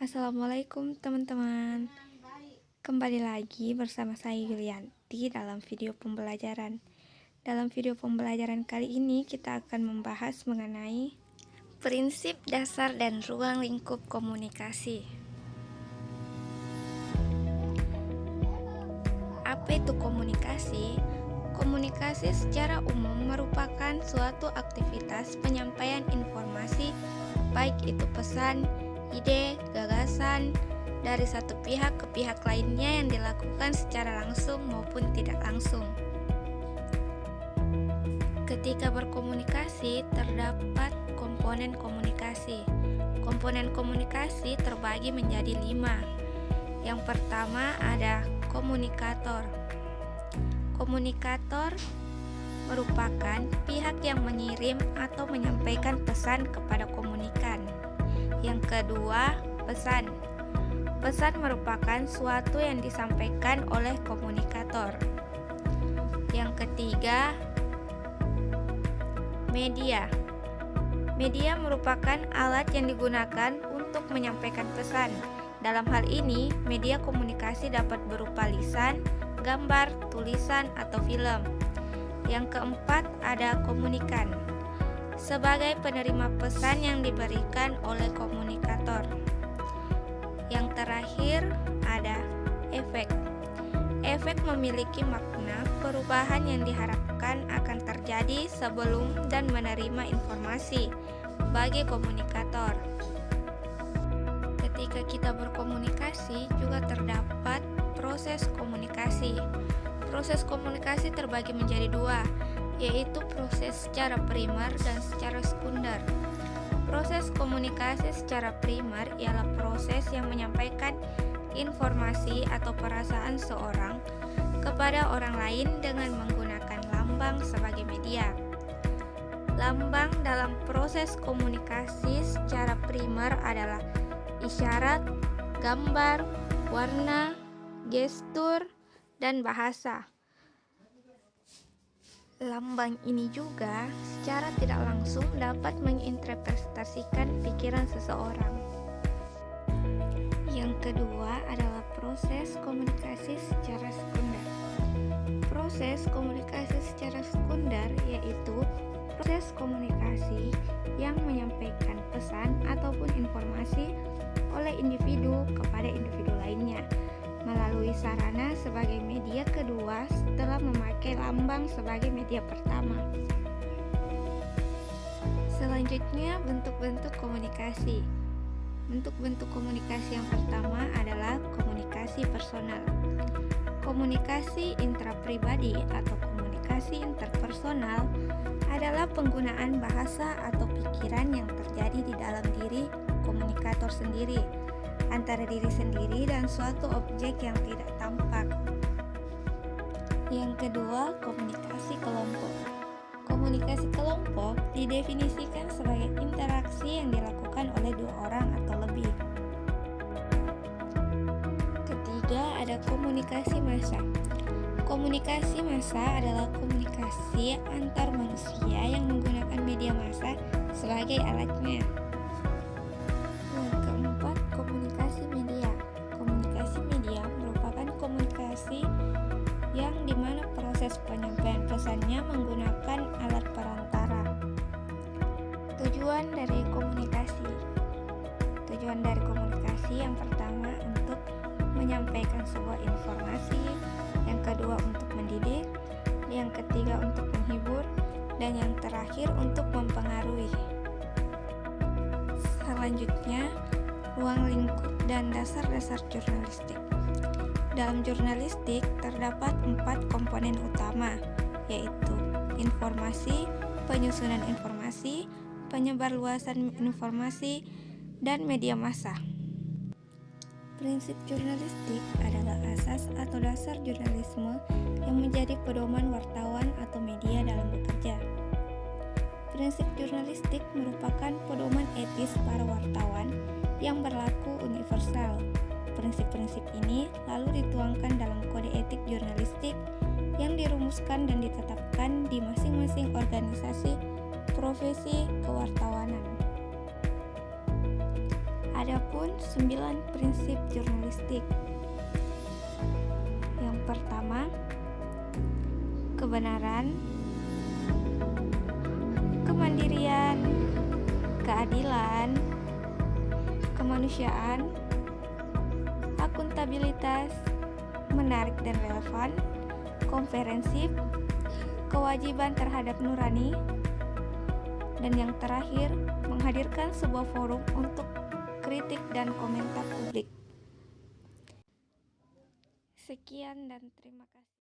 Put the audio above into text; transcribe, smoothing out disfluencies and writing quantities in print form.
Assalamualaikum teman-teman. Kembali lagi bersama saya Yulianti dalam video pembelajaran. Dalam video pembelajaran kali ini kita akan membahas mengenai prinsip dasar dan ruang lingkup komunikasi. Apa itu komunikasi? Komunikasi secara umum merupakan suatu aktivitas penyampaian informasi, baik itu pesan, ide, gagasan dari satu pihak ke pihak lainnya yang dilakukan secara langsung maupun tidak langsung. Ketika berkomunikasi, terdapat komponen komunikasi. Komponen komunikasi terbagi menjadi 5. Yang pertama ada komunikator. Komunikator merupakan pihak yang mengirim atau menyampaikan pesan kepada komunikan. Yang kedua, pesan. Pesan merupakan suatu yang disampaikan oleh komunikator. Yang ketiga, media. Media merupakan alat yang digunakan untuk menyampaikan pesan. Dalam hal ini, media komunikasi dapat berupa lisan, gambar, tulisan, atau film. Yang keempat, ada komunikan. Sebagai penerima pesan yang diberikan oleh komunikator. Yang terakhir ada efek. Efek memiliki makna perubahan yang diharapkan akan terjadi sebelum dan menerima informasi bagi komunikator. Ketika kita berkomunikasi juga terdapat proses komunikasi. Proses komunikasi terbagi menjadi 2, yaitu proses secara primer dan secara sekunder. Proses komunikasi secara primer ialah proses yang menyampaikan informasi atau perasaan seorang kepada orang lain dengan menggunakan lambang sebagai media. Lambang dalam proses komunikasi secara primer adalah isyarat, gambar, warna, gestur, dan bahasa. Lambang ini juga secara tidak langsung dapat menginterpretasikan pikiran seseorang. Yang kedua adalah proses komunikasi secara sekunder. Proses komunikasi secara sekunder yaitu proses komunikasi yang menyampaikan pesan ataupun informasi oleh individu kepada individu lainnya melalui sarana sebagai media kedua setelah memakai lambang sebagai media pertama. Selanjutnya, bentuk-bentuk komunikasi. Bentuk-bentuk komunikasi yang pertama adalah komunikasi personal. Komunikasi intrapribadi atau komunikasi interpersonal adalah penggunaan bahasa atau pikiran yang terjadi di dalam diri komunikator sendiri, antara diri sendiri dan suatu objek yang tidak tampak. Yang kedua, komunikasi kelompok. Komunikasi kelompok didefinisikan sebagai interaksi yang dilakukan oleh 2 orang atau lebih. Ketiga, ada komunikasi massa. Komunikasi massa adalah komunikasi antar manusia yang menggunakan media massa sebagai alatnya. Yang keempat, komunikasi media. Komunikasi media merupakan komunikasi yang dimana proses penyampaian pesannya menggunakan alat perantara. Tujuan dari komunikasi. Tujuan dari komunikasi yang pertama untuk menyampaikan sebuah informasi, yang kedua untuk mendidik, yang ketiga untuk menghibur, dan yang terakhir untuk mempengaruhi. Selanjutnya, ruang lingkup dan dasar-dasar jurnalistik. Dalam jurnalistik terdapat 4 komponen utama, yaitu informasi, penyusunan informasi, penyebarluasan informasi, dan media massa. Prinsip jurnalistik adalah asas atau dasar jurnalisme yang menjadi pedoman wartawan atau media dalam bekerja. Prinsip jurnalistik merupakan pedoman etis para wartawan yang berlaku universal. Prinsip-prinsip ini lalu dituangkan dalam kode etik jurnalistik yang dirumuskan dan ditetapkan di masing-masing organisasi profesi kewartawanan. Adapun 9 prinsip jurnalistik. Yang pertama, kebenaran, kemandirian, keadilan, kemanusiaan, akuntabilitas, menarik dan relevan, komprehensif, kewajiban terhadap nurani, dan yang terakhir, menghadirkan sebuah forum untuk kritik dan komentar publik. Sekian dan terima kasih.